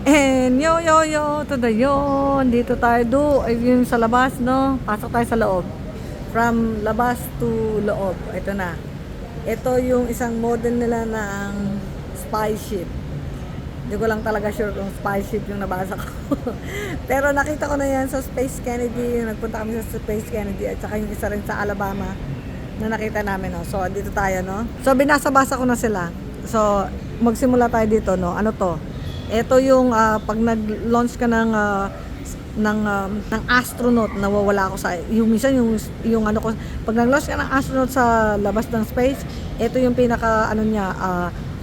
And yo, to the yun. Dito tayo ay yung sa labas, no? Pasok tayo sa loob. From labas to loob. Ito na. Ito yung isang model nila ng spaceship. Hindi ko lang talaga sure kung spaceship yung nabasa ko. Pero nakita ko na yan sa Space Kennedy. Nagpunta kami sa Space Kennedy at saka yung isa rin sa Alabama na nakita namin, no? So, dito tayo, no? So, binasa-basa ko na sila. So, magsimula tayo dito, no? Ano to? Ito yung pag nag-launch ka ng astronaut, nawawala ako sa yung minsan yung ano ko, pag nag-launch ka ng astronaut sa labas ng space, ito yung pinaka ano niya,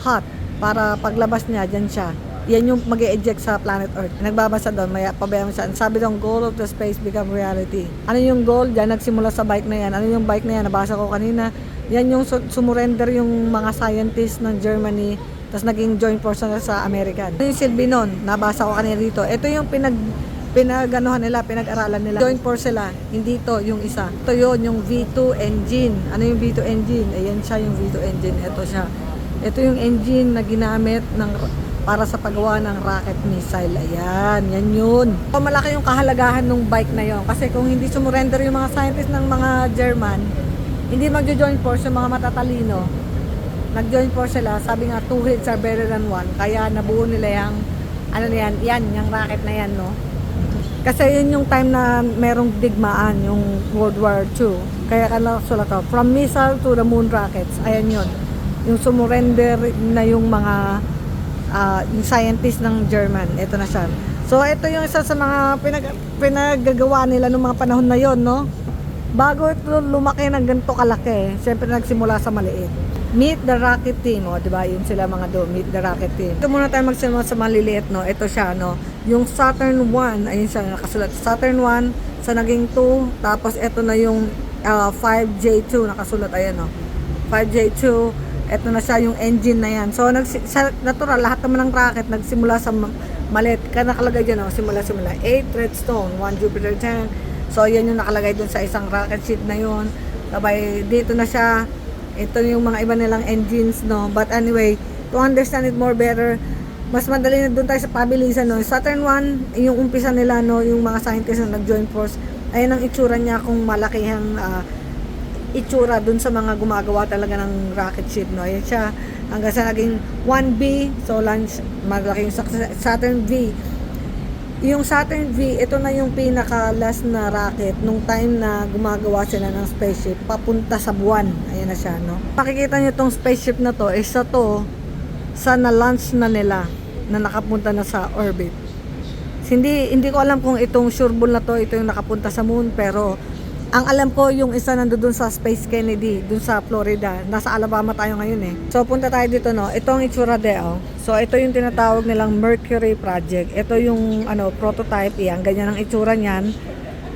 hot para paglabas niya diyan siya. Yan yung mag-e-eject sa planet Earth. Nagbabasa doon, may pabayaan siya. Sabi doon, goal of the space become reality. Ano yung goal? Diyan nagsimula sa bike na yan. Ano yung bike na yan? Nabasa ko kanina. Yan yung sumurrender yung mga scientists ng Germany, tapos naging joint force sa American. Ano yung silbi nun? Nabasa ko kanina dito. Ito yung pinag-anuhan nila, pinag-aralan nila. Joint force sila, hindi to yung isa. Ito yun, yung V2 engine. Ano yung V2 engine? Ayan siya yung V2 engine. Ito siya. Ito yung engine na ginamit para sa paggawa ng rocket missile. Ayan, yan yun. So, malaki yung kahalagahan ng bike na yun. Kasi kung hindi sumurrender yung mga scientists ng mga German, hindi magjo-join force yung mga matatalino. Nag-join force sila. Sabi nga, two heads are better than one. Kaya nabuo nila yung, ano na yan, yung rocket na yan, no? Kasi yun yung time na merong digmaan, yung World War II. Kaya sulat to, from missile to the moon rockets. Ayan yun. Yung sumurrender na yung mga yung scientist ng German. Ito na siya. So, ito yung isa sa mga pinaggagawa nila noong mga panahon na yon, no? Bago ito lumaki ng ganito kalaki, siyempre nagsimula sa maliit. Meet the Rocket Team, o, diba? Yun sila mga Meet the Rocket Team. Ito muna tayo magsimula sa maliliit, no? Ito siya, no? Yung Saturn 1, ayun siya, nakasulat. Saturn 1, sa naging 2, tapos ito na yung 5J2, nakasulat, ayan, no? 5J2, ito na siya yung engine na yan. So, natural, lahat naman ng rocket nagsimula sa maliit. Kaya nakalagay dyan, simula. 8 Redstone, 1 Jupiter 10. So, yan yung nakalagay dun sa isang rocket ship na yun. Sabay, dito na siya. Ito yung mga iba nilang engines, no? But anyway, to understand it more better, mas madali na dun tayo sa pabilisan, no? Saturn 1, yung umpisa nila, no? Yung mga scientists na nag-join force, ayun ang itsura niya kung malakihang itsura dun sa mga gumagawa talaga ng rocket ship, no? Ayan siya hanggang sa naging 1B, so launch, malaking Saturn V. Yung Saturn V, ito na yung pinaka last na rocket nung time na gumagawa sila ng spaceship papunta sa buwan. Ayan na siya, no? Makikita nyo tong spaceship na to, isa to sa na-launch na nila na nakapunta na sa orbit. Hindi ko alam kung itong sureball na to, ito yung nakapunta sa moon, pero ang alam ko, yung isa nandoon sa Space Kennedy, dun sa Florida. Nasa Alabama tayo ngayon, eh. So, punta tayo dito, no? Ito ang itsura de, oh. So, ito yung tinatawag nilang Mercury Project. Ito yung, prototype, yan. Ganyan ang itsura niyan.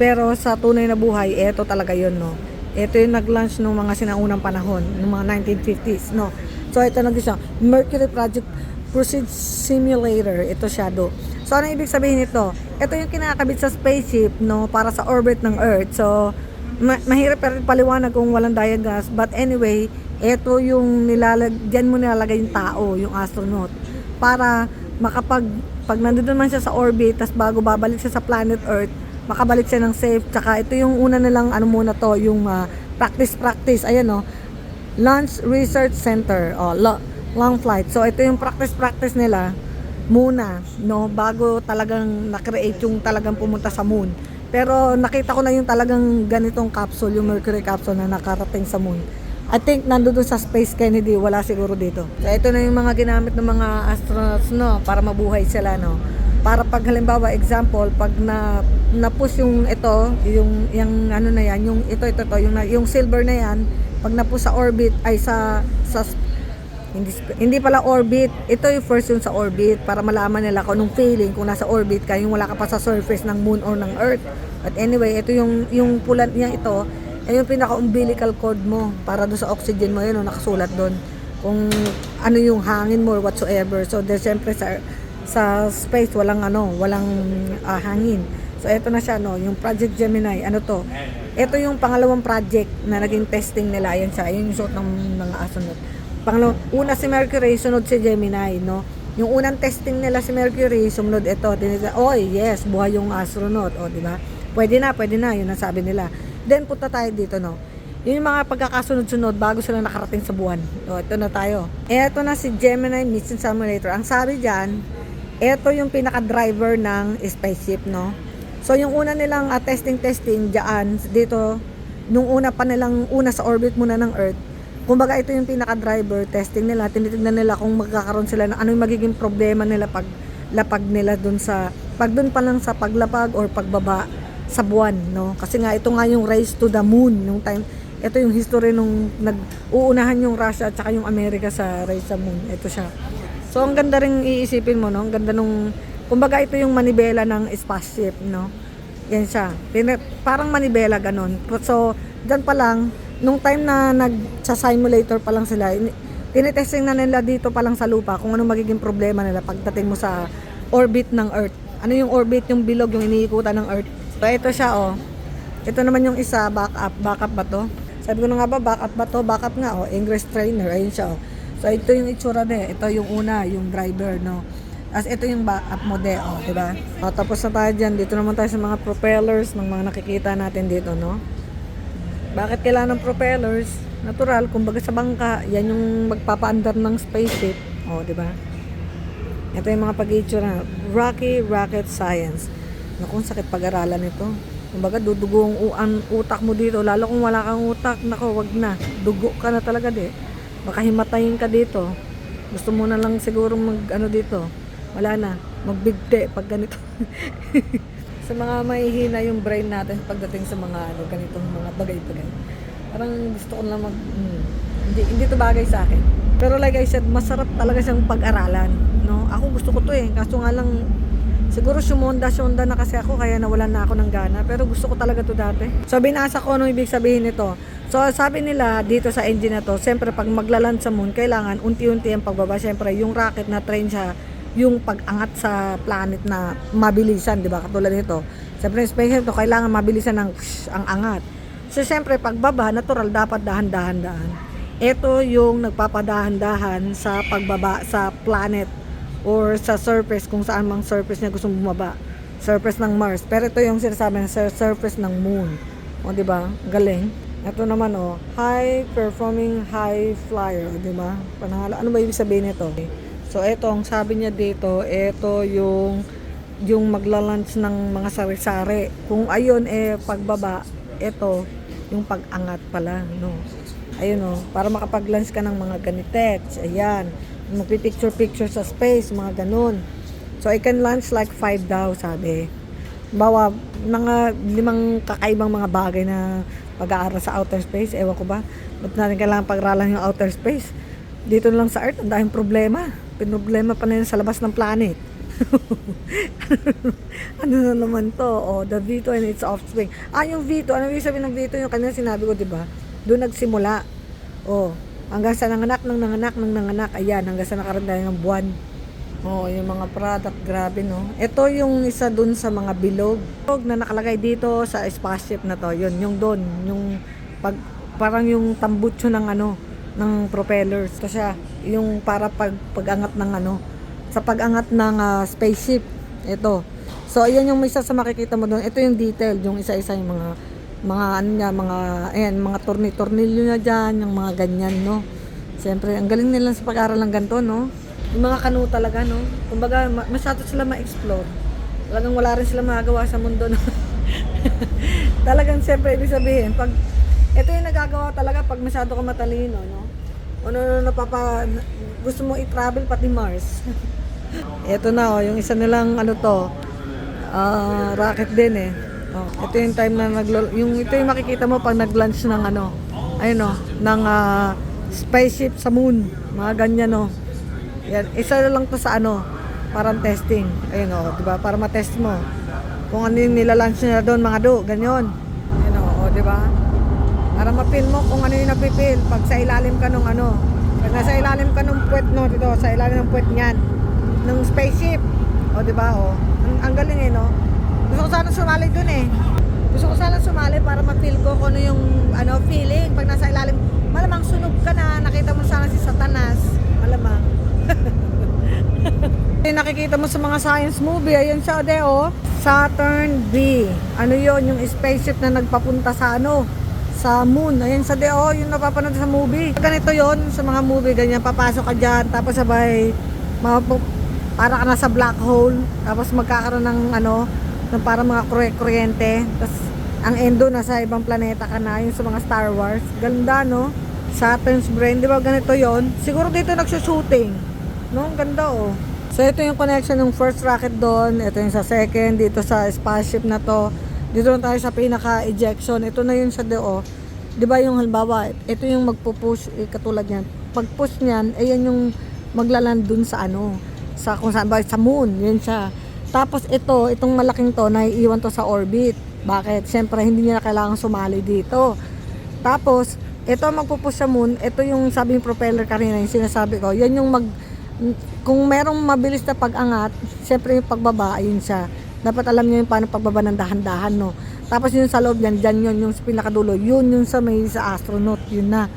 Pero sa tunay na buhay, ito talaga yun, no? Ito yung nag-launch ng mga sinaunang panahon, ng mga 1950s, no? So, ito na siya. Mercury Project Proceed Simulator. Ito siya, do. So, ano ibig sabihin nito? Ito yung kinakabit sa spaceship, no? Para sa orbit ng Earth. So, mahirap pero paliwanag kung walang diagrams, but anyway, ito yung dyan mo nilalagay yung tao, yung astronaut, para pag nandun man siya sa orbit, tas bago babalik siya sa planet Earth, makabalik siya ng safe. Tsaka ito yung una nilang muna to, yung practice, ayan, no? Launch Research Center, long flight. So ito yung practice nila muna, no, bago talagang na-create yung talagang pumunta sa moon. Pero nakita ko na yung talagang ganitong capsule, yung Mercury capsule na nakarating sa moon. I think nandoon sa Space Kennedy, wala siguro dito. So ito na yung mga ginamit ng mga astronauts, no, para mabuhay sila, no. Para pag halimbawa, example, pag na-push yung ito, yung ano na yan, yung ito, yung silver na yan, pag na-push sa orbit, ay sa hindi pala orbit. Ito yung first yung sa orbit para malaman nila kung anong feeling kung nasa orbit ka, yung wala ka pa sa surface ng moon or ng earth. But anyway, ito yung pulat niya ito, ay yung pinaka-umbilical cord mo para doon sa oxygen mo, yun, nakasulat doon. Kung ano yung hangin mo or whatsoever. So, siyempre sa space, walang hangin. So, ito na siya, no, yung Project Gemini. Ano to? Ito yung pangalawang project na naging testing nila. Ayan siya, yun yung suot ng mga astronaut. Una si Mercury, sunod si Gemini, no? Yung unang testing nila si Mercury, sumunod ito. Oy, yes, buhay yung astronaut. O, di ba? Pwede na, yun ang sabi nila. Then, punta tayo dito, no? Yun yung mga pagkakasunod-sunod bago sila nakarating sa buwan. O, ito na tayo. Ito na si Gemini Mission Simulator. Ang sabi dyan, ito yung pinaka-driver ng spaceship, no? So, yung una nilang testing dyan, dito, nung una sa orbit muna ng Earth, kumbaga ito yung pinaka-driver, testing nila, tinitignan nila kung magkakaroon sila ng ano yung magiging problema nila pag lapag nila dun pa lang sa paglapag or pagbaba sa buwan, no? Kasi nga, ito nga yung race to the moon, nung time, ito yung history nung nag-uunahan yung Russia at saka yung Amerika sa race sa moon, ito siya. So, ang ganda rin iisipin mo, no? Ang ganda nung, kumbaga ito yung manibela ng spaceship, no? Yan siya. Parang manibela, ganun. So, dyan pa lang, nung time na nag-simulator pa lang sila, tinitesting na nila dito pa lang sa lupa kung ano magiging problema nila pagdating mo sa orbit ng Earth. Ano yung orbit? Yung bilog, yung iniikutan ng Earth. So, ito siya, oh. Ito naman yung isa, backup ba to? Sabi ko na nga ba, backup ba to? Backup nga, oh. Ingress trainer, ayun siya, oh. So, ito yung itsura na, ito yung una, yung driver, no? As ito yung backup mo de, oh, diba? O, tapos na tayo dyan, dito naman tayo sa mga propellers ng mga nakikita natin dito, no? Bakit kailangan ng propellers? Natural, kumbaga sa bangka, yan yung magpapaandar ng spaceship. O, di ba? Ito yung mga pag-itsura. Rocky Rocket Science. Naku, sakit pag-aralan ito. Kumbaga, dudugo ang utak mo dito. Lalo kung wala kang utak, nako, wag na. Dugo ka na talaga, di. Baka himatayin ka dito. Gusto mo na lang siguro dito. Wala na. Magbigte pag ganito. Sa mga mahihina yung brain natin pagdating sa mga ganitong mga bagay-bagay. Parang gusto ko lang hindi to bagay sa akin. Pero like I said, masarap talaga siyang pag-aralan, no? Ako gusto ko to kaso nga lang siguro syonda na kasi ako kaya nawalan na ako ng gana, pero gusto ko talaga to dati. So binasa ko anong ibig sabihin nito. So sabi nila dito sa engine na to, siyempre pag maglaland sa moon, kailangan unti-unti ang pagbaba. Siyempre yung rocket na train siya yung pag-angat sa planet na mabilisan, di ba? Katulad nito. Siyempre, special to, kailangan mabilisan ang angat. So, siyempre, pagbaba, natural, dapat dahan-dahan. Ito yung nagpapadahan-dahan sa pagbaba sa planet or sa surface, kung saan mang surface niya gustong bumaba. Surface ng Mars. Pero ito yung sinasabi na surface ng Moon. O, di ba? Galing. Ito naman, high performing high flyer, di ba? Panangala. Ano ba ibig sabihin nito? So, ito, ang sabi niya dito, ito yung magla-launch ng mga sari-sari. Kung ayun, pagbaba, ito, yung pag-angat pala, no? Ayun, para makapag-launch ka ng mga ganitets. Ayan. Magpipicture-picture sa space, mga ganun. So, I can launch like 5 daw, sabi. Bawa, mga 5 kakaibang mga bagay na pag-aaral sa outer space. Ewan ko ba? Ba't natin kailangan pag-aralan yung outer space? Dito lang sa Earth, ang daming problema. Pinoblema pa na yun sa labas ng planet. Ano na naman to? The V2 and its offspring. Yung V2, ano ibig sabihin ng V2? Yung kanina sinabi ko, di ba? Doon nagsimula. Hanggang sa nanganak. Ayan, hanggang sa nakarandayan ng buwan. Yung mga product, grabe, no? Ito yung isa dun sa mga bilog na nakalagay dito sa spaceship na to. Yun, yung doon. Yung parang yung tambutso ng ng propellers. Kasi yung para pag-angat ng sa pag-angat ng spaceship. Ito. So, ayan yung isa sa makikita mo doon. Ito yung detail, yung isa-isa yung mga tornilyo na dyan, yung mga ganyan, no? Siyempre, ang galing nila sa pag-aaral ng ganito, no? Yung mga kanu talaga, no? Kumbaga, masyado sila ma-explore. Talagang wala rin sila magagawa sa mundo, no? Talagang, siyempre, ibig sabihin, ito yung nagagawa talaga pag masyado ka matalino, no? Gusto mo i-travel pati Mars. Ito na, yung isa nilang rocket din, ito yung time na ito yung makikita mo pag nag-launch ng ng spaceship sa moon. Mga ganyan, no? Yan, isa lang to sa parang testing. Ayun, di ba? Para ma-test mo kung ano yung nila-launch nila doon, mga ganyan. Ayun, di ba? Para ma-feel mo kung ano yung napipil pag sa ilalim ka nung pag nasa ilalim ka nung puwet, no? Dito, sa ilalim ng puwet niyan ng spaceship. Di ba? Ang galing, no? Gusto ko sana sumali dun, Gusto ko sana sumali para ma-feel ko kung ano yung feeling pag nasa ilalim. Malamang sunog ka na, nakita mo sana si Satanas. Malamang. Yung nakikita mo sa mga science movie, ayan siya, de, oh. Saturn B. Ano yon, yung spaceship na nagpapunta sa ano, sa moon. Ayan sa de, oh, yung napapanood sa movie. Ganito yon sa mga movie, ganyan, papasok ka dyan, tapos sabay, para ka na sa black hole, tapos magkakaroon ng ano, ng para mga kuryente, tapos ang endo na sa ibang planeta ka na, yung sa mga Star Wars. Ganda, no? Saturn's brain, di ba ganito yon? Siguro dito nagsushooting, no? Ang ganda, oh. So ito yung connection ng first rocket doon, ito yung sa second, dito sa spaceship na to, dito na tayo sa pinaka-ejection, ito na yun sa do. Di ba yung halimbawa, ito yung magpupush, katulad yan, pag-push niyan, ayan yung maglaland dun sa ano, sa kung saan ba, sa moon, yun siya. Tapos itong malaking to, naiiwan to sa orbit. Bakit? Siyempre, hindi niya na kailangan sumali dito. Tapos, ito magpupush sa moon, ito yung sabing propeller kanina, yung sinasabi ko, yan yung kung merong mabilis na pag-angat, siyempre yung pagbaba, ayun siya. Dapat alam niyo yung paano pagbaba ng dahan-dahan, no? Tapos yung sa loob yan, dyan yun, yung sa pinakadulo, yun yung sa may sa astronaut, yun na.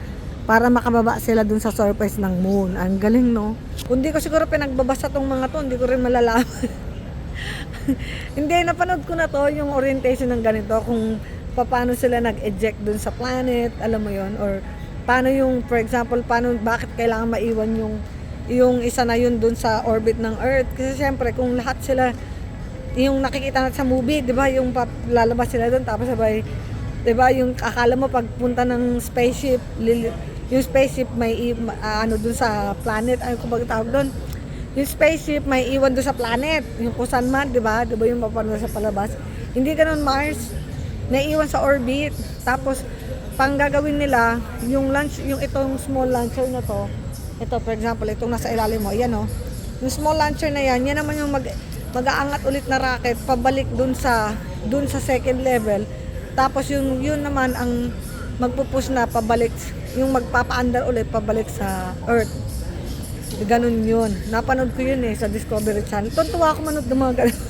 Para makababa sila dun sa surface ng moon. Ang galing, no? Kung di ko siguro pinagbabasa tong mga to, hindi ko rin malalaman. Hindi, napanood ko na to, yung orientation ng ganito, kung paano sila nag-eject dun sa planet, alam mo yon, or paano yung, for example, bakit kailangan maiwan yung isa na yun dun sa orbit ng Earth. Kasi siyempre, kung lahat sila, yung nakikita natin sa movie, di ba, yung lalabas sila dun, tapos sabay, di ba, yung akala mo pagpunta ng spaceship, yung spaceship may ano dun sa planet, ano kung tawag dun, yung spaceship may iwan dun sa planet, yung kusan man, di ba yung mapanood sa palabas. Hindi ganun Mars, naiiwan sa orbit. Tapos, pang gagawin nila, yung itong small launcher na to, ito, for example, itong nasa ilalim mo, yan, oh. Yung small launcher na yan naman yung mag-aangat ulit na rocket pabalik dun sa second level. Tapos yun naman ang magpupush na pabalik, yung magpapaandar ulit pabalik sa Earth. Ganun yun. Napanood ko yun sa Discovery Channel. Tuntua ako manood ng mga ganito.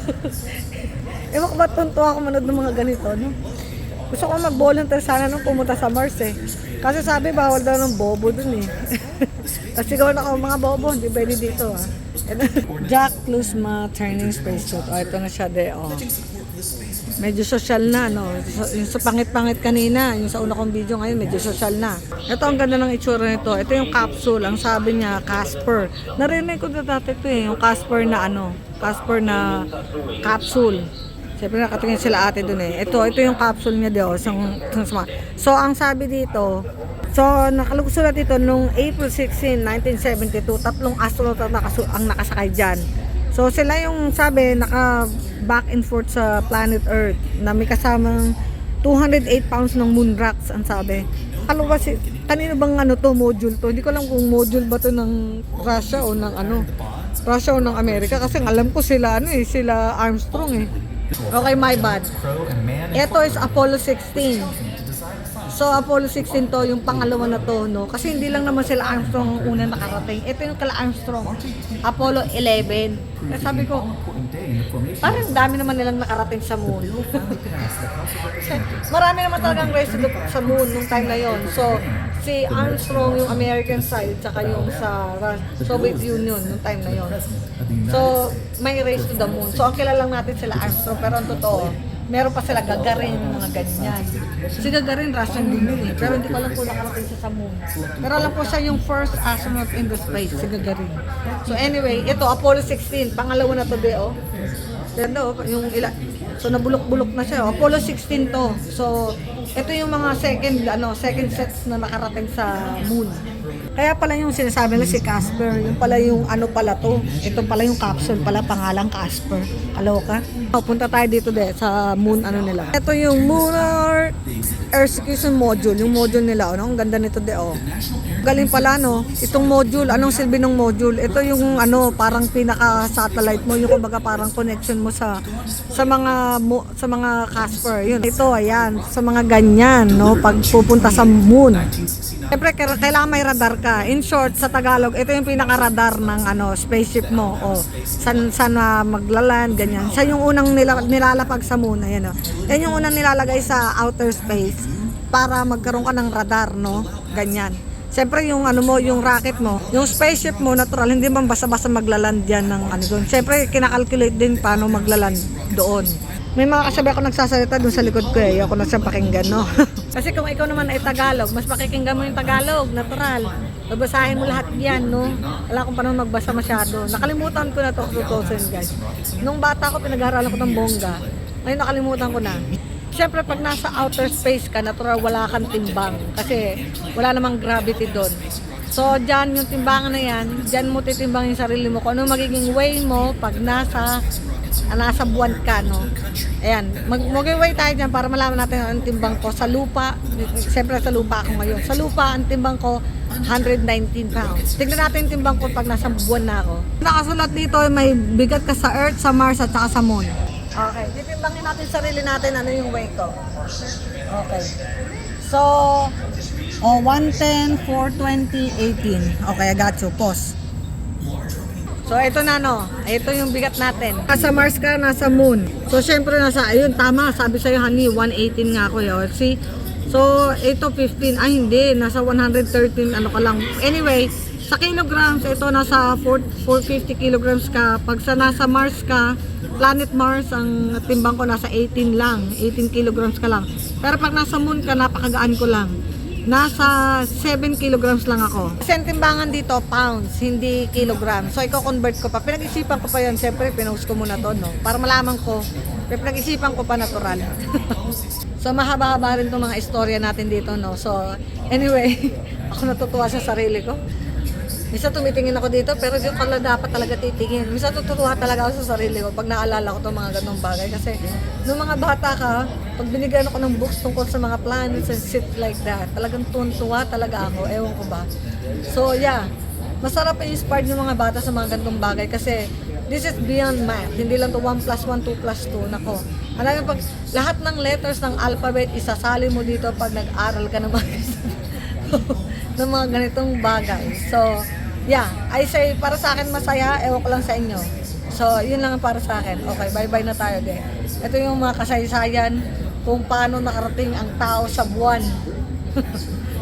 Ewan ko ba tuntua ako manood ng mga ganito, no? Gusto ko mag-volunteer sana nung pumunta sa Mars Kasi sabi bawal daw ng bobo dun Kasi gawin ako mga bobo, hindi pwede dito Jack Klusma Turning Spacesuit. Ito na siya medyo social na, no? Yung sa pangit-pangit kanina, yung sa una kong video ngayon, medyo social na. Ito ang ganda ng itsura nito. Ito yung capsule, ang sabi niya, Casper. Narinig ko na dati ito yung Casper na Casper na capsule. Siyempre nakatingin sila ate dun Ito yung capsule niya daw. So, ang sabi dito, nakalugsulat dito nung April 16, 1972, 3 astronaut ang nakasakay dyan. So, sila yung sabi, back and forth sa planet Earth na may kasamang 208 pounds ng moon rocks, ang sabi. Kanino bang module to? Hindi ko alam kung module ba to ng Russia o ng Russia o ng Amerika. Kasi alam ko sila, sila Armstrong Okay, my bad. Ito is Apollo 16. So, Apollo 16 to, yung pangalawa na to, no? Kasi hindi lang naman sila Armstrong ang una nakarating. Ito yung kala Armstrong, Apollo 11. Kaya sabi ko, parang dami naman nilang nakarating sa moon. Marami naman talagang race sa moon nung time na yon. So, si Armstrong yung American side, tsaka yung sa Soviet Union nung time na yon. So, may race to the moon. So, ang kilala lang natin sila Armstrong, pero ang totoo, meron pa sila Gagarin, mga ganyan. Si Gagarin, Russian din yun pero hindi ko alam kung nakarating siya sa moon. Pero alam ko siya yung first astronaut in the space, si Gagarin. So anyway, ito, Apollo 16, pangalawa na to, Ganda, so nabulok-bulok na siya. Apollo 16 to. So, ito yung mga second sets na nakarating sa moon. Kaya pala yung sinasabi nila si Casper, yung pala yung pala to. Ito pala yung capsule pala, pangalang Casper. Kaloka. Punta tayo dito sa moon nila. Ito yung Lunar Execution Module, yung module nila. Ang ganda nito Galing pala itong module, anong silbi ng module? Ito yung parang pinaka-satellite mo, yung kumbaga parang connection mo sa mga Casper. Yun. Ito ayan, sa mga ganyan, pag pupunta sa moon. Siyempre, kailangan may radar ka. In short, sa Tagalog, ito yung pinaka-radar ng spaceship mo. Saan maglaland, ganyan. Siya yung unang nilalapag sa moon. Ayan, yan yung unang nilalagay sa outer space para magkaroon ka ng radar, ganyan. Siyempre yung ano mo, yung rocket mo, yung spaceship mo, natural, hindi man basta-basta maglaland yan ng ano doon. Siyempre, kinakalculate din paano maglaland doon. May mga kasabi ako nagsasalita doon sa likod ko eh. Ayoko na siyang pakinggan, no? Kasi kung ikaw naman ay Tagalog, mas pakikinggan mo yung Tagalog, natural. Babasahin mo lahat yan, no? Wala akong panahon magbasa masyado. Nakalimutan ko na to, 2000 guys. Nung bata ko, pinag-aaralan ko ng bongga. Ngayon nakalimutan ko na. Siyempre, pag nasa outer space ka, natural wala kang timbang. Kasi wala namang gravity doon. So, dyan yung timbangan na yan, dyan mo titimbang yung sarili mo. Kung ano magiging way mo pag nasa buwan ka, no? Ayan, mag-way tayo dyan para malaman natin ang timbang ko sa lupa. Siyempre, sa lupa ako ngayon. Sa lupa, ang timbang ko, 119 pounds. Tignan natin yung timbang ko pag nasa buwan na ako. Nakasulat dito, may bigat ka sa Earth, sa Mars, at saka sa Moon. Okay, titimbangin natin sarili natin ano yung weight ko. Okay. So, 110, 420, 18. Okay, I got you. Pause. So, ito na no. Ito yung bigat natin. Nasa Mars ka, nasa Moon. So, syempre ayun, tama. Sabi sa'yo, honey, 118 nga ako. Yun. See? So, ito 15. Ay, hindi. Nasa 113, ano ka lang. Anyway, sa kilograms, ito nasa 450 kilograms ka. Pag sa nasa Mars ka, planet Mars, ang timbang ko nasa 18 lang. 18 kilograms ka lang. Pero pag nasa Moon ka, napakagaan ko lang. Nasa 7 kilograms lang ako. Kasi ang timbangan dito, pounds, hindi kilograms. So, i-convert ko pa. Pinag-isipan ko pa yan. Siyempre, pinost ko muna to, no? Para malaman ko. Pinag-isipan ko pa natural. So, mahaba-haba rin itong mga istorya natin dito, no? So, anyway, ako natutuwa sa sarili ko. Misa tumitingin ako dito, pero yung pala dapat talaga titingin. Misa tutuwa talaga ako sa sarili ko pag naalala ko itong mga ganong bagay. Kasi nung mga bata ka, pag binigyan ako ng books tungkol sa mga planets and shit like that, talagang tuntua talaga ako. Ewan ko ba. So yeah, masarap i-inspired yung mga bata sa mga ganong bagay kasi this is beyond math. Hindi lang to 1 plus 1, 2 plus 2. Nako. Alam mo, pag lahat ng letters ng alphabet, isasali mo dito pag nag-aral ka ng ng mga ganitong bagay. So, yeah, I say, para sa akin masaya, ewan ko lang sa inyo. So, yun lang ang para sa akin. Okay, bye-bye na tayo din. Ito yung mga kasaysayan kung paano nakarating ang tao sa buwan.